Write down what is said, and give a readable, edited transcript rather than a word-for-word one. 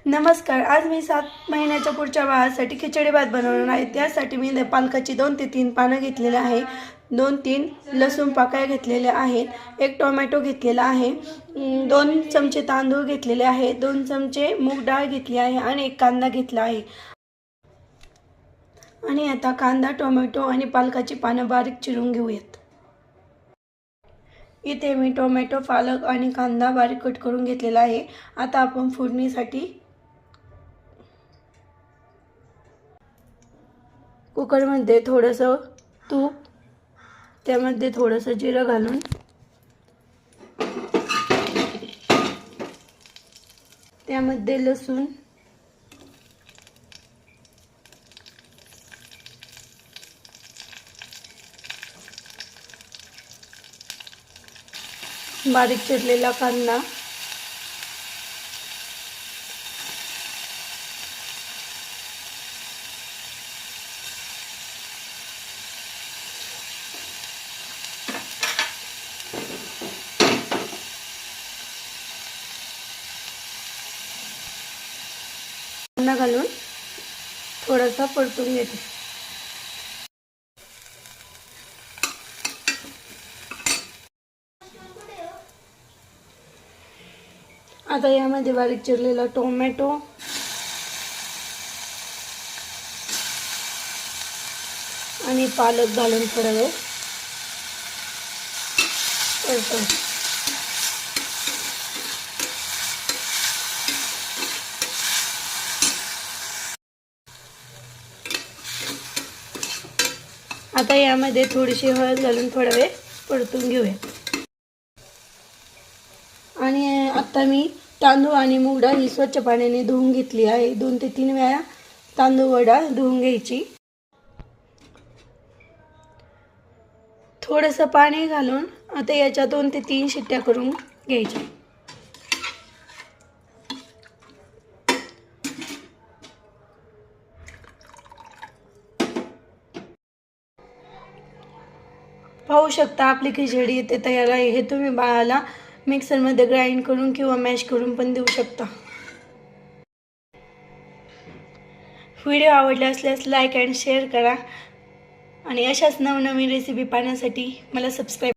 नमस्कार. आज मी 7 महिन्याच्या पुढच्या बाळासाठी खिचडी भात बनवणार आहे. त्यासाठी मी पालकाची 2 ते 3 पानं घेतलेली आहे. 2-3 लसूण पाकळ्या घेतलेल्या आहेत. 1 टोमॅटो घेतलेला आहे. 2 चमचे तांदूळ घेतलेले आहे. 2 चमचे मूग डाळ घेतली आहे आणि 1 कांदा घेतला आहे. आणि आता कांदा, टोमॅटो आणि पालकाची पानं बारीक चिरून घेऊयात. इथे मी टोमॅटो, पालक आणि कांदा बारीक कट करून घेतलेला आहे. आता आपण फोडणीसाठी कुकरमध्ये थोडंसं तूप, त्यामध्ये थोडंसं जिरं घालून त्यामध्ये लसूण, बारीक चिरलेला कांदा, घालून थोडासा परतून घेते. आता यामध्ये बारीक चिरलेला टोमॅटो आणि पालक घालून थोडा वेळ परतून. आता यामध्ये थोडीशी हळद घालून थोडा वेळ परतून घेऊया. आणि आता मी तांदूळ आणि मूग डाळ ही स्वच्छ पाण्याने धुवून घेतली आहे. 2 ते 3 वेळा तांदूळ व डाळ धुवून घ्यायची. थोडंसं पाणी घालून आता याच्या 2 ते 3 शिट्ट्या करून घ्यायच्या. पाहू शकता आपली खिचडी इथे तयार आहे. हे तुम्ही बाळाला मिक्सरमध्ये ग्राइंड करून किंवा मॅश करून पण देऊ शकता. व्हिडिओ आवडला असल्यास लाईक आणि शेअर करा आणि अशाच नवनवीन रेसिपी पाहण्यासाठी मला सबस्क्राईब